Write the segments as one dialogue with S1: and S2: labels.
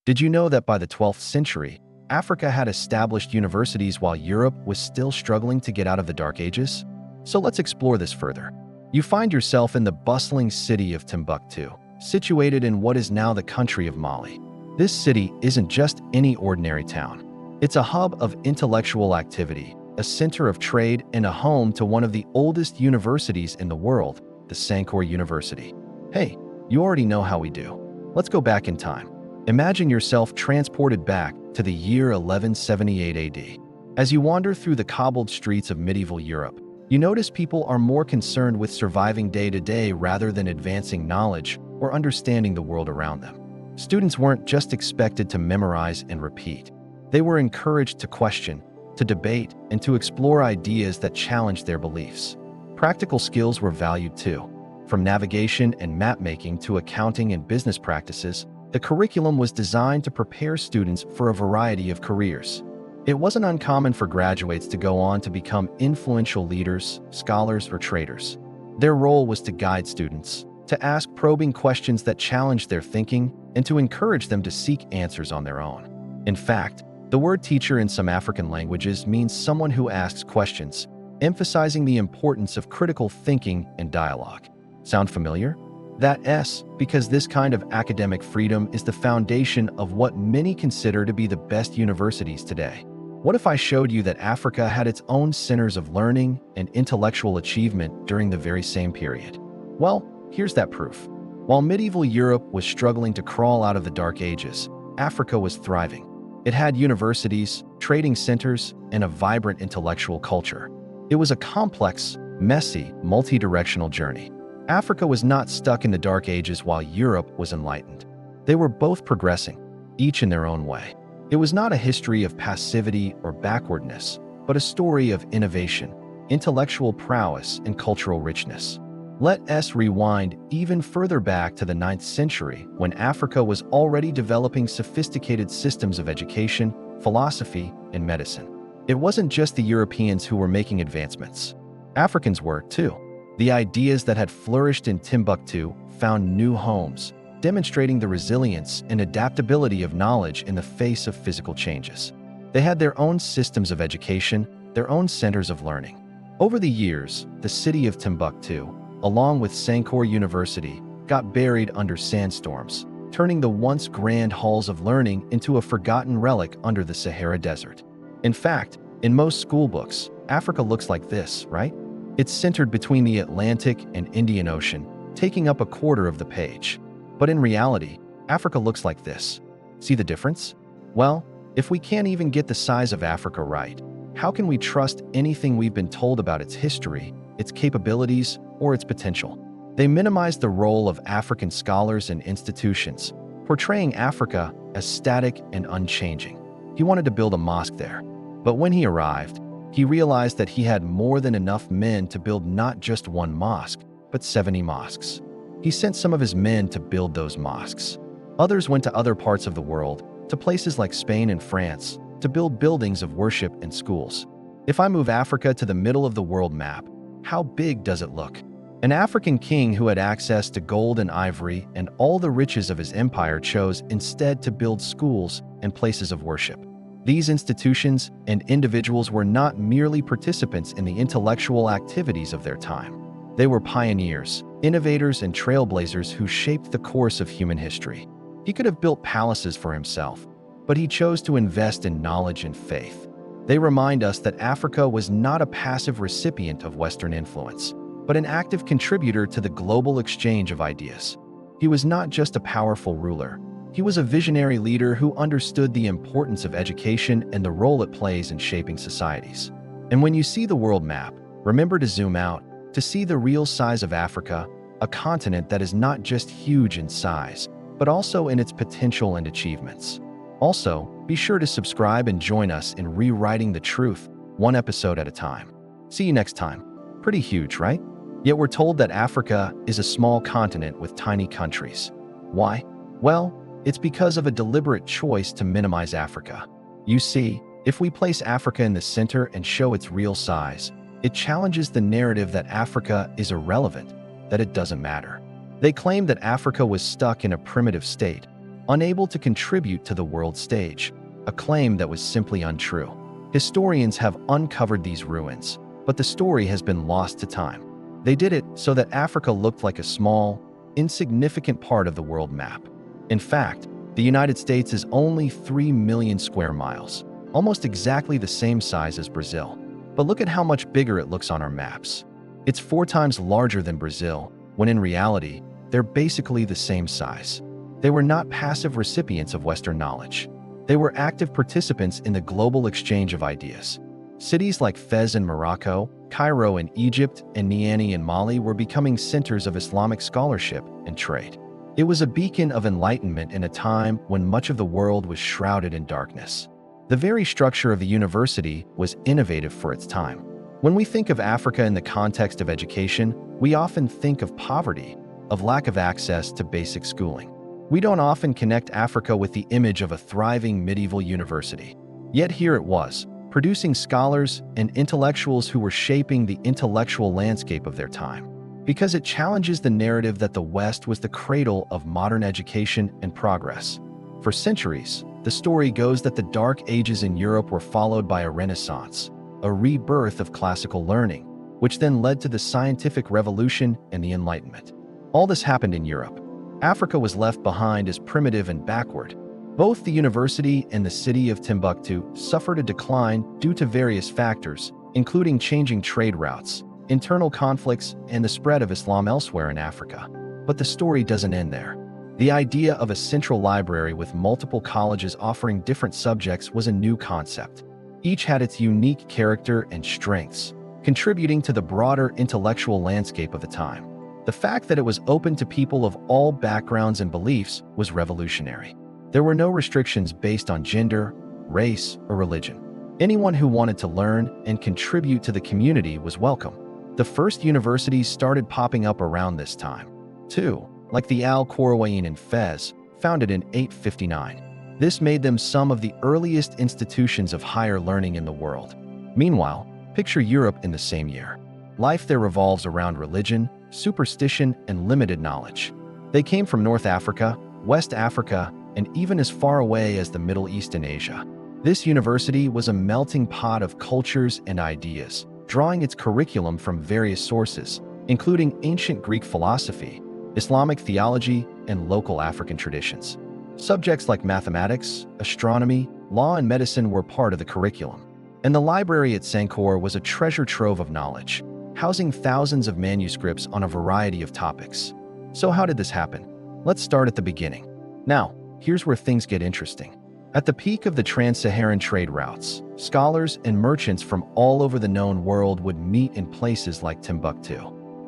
S1: Did you know that by the 12th century, Africa had established universities while Europe was still struggling to get out of the Dark Ages? So let's explore this further. You find yourself in the bustling city of Timbuktu, situated in what is now the country of Mali. This city isn't just any ordinary town. It's a hub of intellectual activity, a center of trade, and a home to one of the oldest universities in the world, the Sankore University. Hey, you already know how we do. Let's go back in time. Imagine yourself transported back to the year 1178 AD. As you wander through the cobbled streets of medieval Europe, you notice people are more concerned with surviving day to day rather than advancing knowledge or understanding the world around them. Students weren't just expected to memorize and repeat. They were encouraged to question, to debate, and to explore ideas that challenged their beliefs. Practical skills were valued too. From navigation and map-making to accounting and business practices, the curriculum was designed to prepare students for a variety of careers. It wasn't uncommon for graduates to go on to become influential leaders, scholars, or traders. Their role was to guide students, to ask probing questions that challenged their thinking, and to encourage them to seek answers on their own. In fact, the word teacher in some African languages means someone who asks questions, emphasizing the importance of critical thinking and dialogue. Sound familiar? That S, because this kind of academic freedom is the foundation of what many consider to be the best universities today. What if I showed you that Africa had its own centers of learning and intellectual achievement during the very same period? Well, here's that proof. While medieval Europe was struggling to crawl out of the Dark Ages, Africa was thriving. It had universities, trading centers, and a vibrant intellectual culture. It was a complex, messy, multi-directional journey. Africa was not stuck in the Dark Ages while Europe was enlightened. They were both progressing, each in their own way. It was not a history of passivity or backwardness, but a story of innovation, intellectual prowess, and cultural richness. Let us rewind even further back to the 9th century when Africa was already developing sophisticated systems of education, philosophy, and medicine. It wasn't just the Europeans who were making advancements. Africans were, too. The ideas that had flourished in Timbuktu found new homes, demonstrating the resilience and adaptability of knowledge in the face of physical changes. They had their own systems of education, their own centers of learning. Over the years, the city of Timbuktu, along with Sankore University, got buried under sandstorms, turning the once grand halls of learning into a forgotten relic under the Sahara Desert. In fact, in most school books, Africa looks like this, right? It's centered between the Atlantic and Indian Ocean, taking up a quarter of the page. But in reality, Africa looks like this. See the difference? Well, if we can't even get the size of Africa right, how can we trust anything we've been told about its history, its capabilities, or its potential? They minimized the role of African scholars and institutions, portraying Africa as static and unchanging. He wanted to build a mosque there. But when he arrived, he realized that he had more than enough men to build not just one mosque, but 70 mosques. He sent some of his men to build those mosques. Others went to other parts of the world, to places like Spain and France, to build buildings of worship and schools. If I move Africa to the middle of the world map, how big does it look? An African king who had access to gold and ivory and all the riches of his empire chose instead to build schools and places of worship. These institutions and individuals were not merely participants in the intellectual activities of their time. They were pioneers, innovators, and trailblazers who shaped the course of human history. He could have built palaces for himself, but he chose to invest in knowledge and faith. They remind us that Africa was not a passive recipient of Western influence, but an active contributor to the global exchange of ideas. He was not just a powerful ruler. He was a visionary leader who understood the importance of education and the role it plays in shaping societies. And when you see the world map, remember to zoom out, to see the real size of Africa, a continent that is not just huge in size, but also in its potential and achievements. Also, be sure to subscribe and join us in rewriting the truth, one episode at a time. See you next time. Pretty huge, right? Yet we're told that Africa is a small continent with tiny countries. Why? Well, it's because of a deliberate choice to minimize Africa. You see, if we place Africa in the center and show its real size, it challenges the narrative that Africa is irrelevant, that it doesn't matter. They claim that Africa was stuck in a primitive state, unable to contribute to the world stage, a claim that was simply untrue. Historians have uncovered these ruins, but the story has been lost to time. They did it so that Africa looked like a small, insignificant part of the world map. In fact, the United States is only 3 million square miles, almost exactly the same size as Brazil. But look at how much bigger it looks on our maps. It's 4 times larger than Brazil, when in reality, they're basically the same size. They were not passive recipients of Western knowledge. They were active participants in the global exchange of ideas. Cities like Fez in Morocco, Cairo in Egypt, and Niamey in Mali were becoming centers of Islamic scholarship and trade. It was a beacon of enlightenment in a time when much of the world was shrouded in darkness. The very structure of the university was innovative for its time. When we think of Africa in the context of education, we often think of poverty, of lack of access to basic schooling. We don't often connect Africa with the image of a thriving medieval university. Yet here it was, producing scholars and intellectuals who were shaping the intellectual landscape of their time. Because it challenges the narrative that the West was the cradle of modern education and progress. For centuries, the story goes that the Dark Ages in Europe were followed by a Renaissance, a rebirth of classical learning, which then led to the scientific revolution and the Enlightenment. All this happened in Europe. Africa was left behind as primitive and backward. Both the university and the city of Timbuktu suffered a decline due to various factors, including changing trade routes, internal conflicts, and the spread of Islam elsewhere in Africa. But the story doesn't end there. The idea of a central library with multiple colleges offering different subjects was a new concept. Each had its unique character and strengths, contributing to the broader intellectual landscape of the time. The fact that it was open to people of all backgrounds and beliefs was revolutionary. There were no restrictions based on gender, race, or religion. Anyone who wanted to learn and contribute to the community was welcome. The first universities started popping up around this time, too, like the Al-Qarawiyyin in Fez, founded in 859. This made them some of the earliest institutions of higher learning in the world. Meanwhile, picture Europe in the same year. Life there revolves around religion, superstition, and limited knowledge. They came from North Africa, West Africa, and even as far away as the Middle East and Asia. This university was a melting pot of cultures and ideas, drawing its curriculum from various sources, including ancient Greek philosophy, Islamic theology, and local African traditions. Subjects like mathematics, astronomy, law, and medicine were part of the curriculum. And the library at Sankore was a treasure trove of knowledge, housing thousands of manuscripts on a variety of topics. So how did this happen? Let's start at the beginning. Now, here's where things get interesting. At the peak of the trans-Saharan trade routes, scholars and merchants from all over the known world would meet in places like Timbuktu.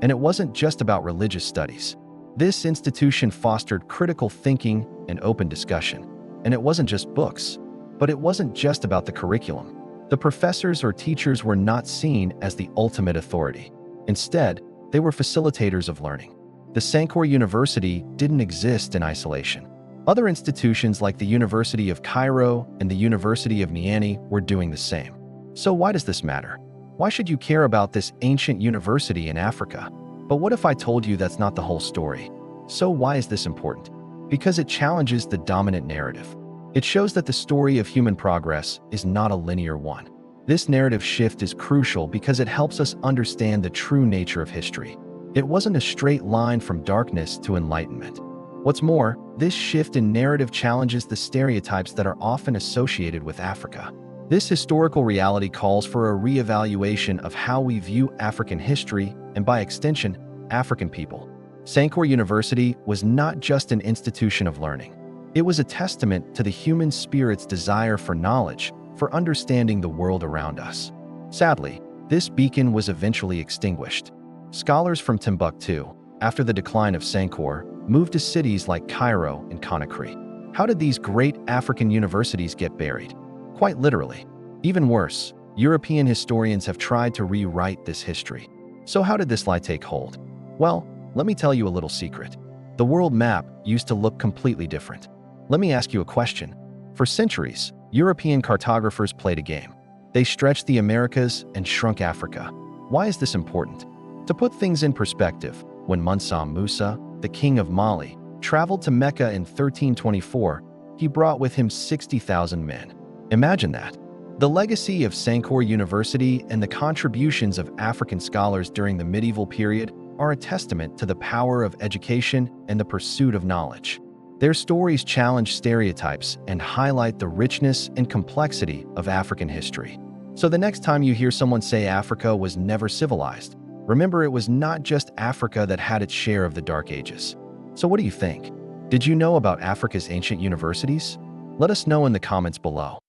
S1: And it wasn't just about religious studies. This institution fostered critical thinking and open discussion. And it wasn't just books, but it wasn't just about the curriculum. The professors or teachers were not seen as the ultimate authority. Instead, they were facilitators of learning. The Sankore University didn't exist in isolation. Other institutions like the University of Cairo and the University of Niamey were doing the same. So why does this matter? Why should you care about this ancient university in Africa? But what if I told you that's not the whole story? So why is this important? Because it challenges the dominant narrative. It shows that the story of human progress is not a linear one. This narrative shift is crucial because it helps us understand the true nature of history. It wasn't a straight line from darkness to enlightenment. What's more, this shift in narrative challenges the stereotypes that are often associated with Africa. This historical reality calls for a reevaluation of how we view African history and, by extension, African people. Sankore University was not just an institution of learning. It was a testament to the human spirit's desire for knowledge, for understanding the world around us. Sadly, this beacon was eventually extinguished. Scholars from Timbuktu, after the decline of Sankore, moved to cities like Cairo and Conakry. How did these great African universities get buried? Quite literally. Even worse, European historians have tried to rewrite this history. So how did this lie take hold? Well, let me tell you a little secret. The world map used to look completely different. Let me ask you a question. For centuries, European cartographers played a game. They stretched the Americas and shrunk Africa. Why is this important? To put things in perspective, when Mansa Musa, the king of Mali, traveled to Mecca in 1324. He brought with him 60,000 men. Imagine that. The legacy of Sankore University and the contributions of African scholars during the medieval period are a testament to the power of education and the pursuit of knowledge. Their stories challenge stereotypes and highlight the richness and complexity of African history. So the next time you hear someone say Africa was never civilized, remember it was not just Africa that had its share of the Dark Ages. So what do you think? Did you know about Africa's ancient universities? Let us know in the comments below.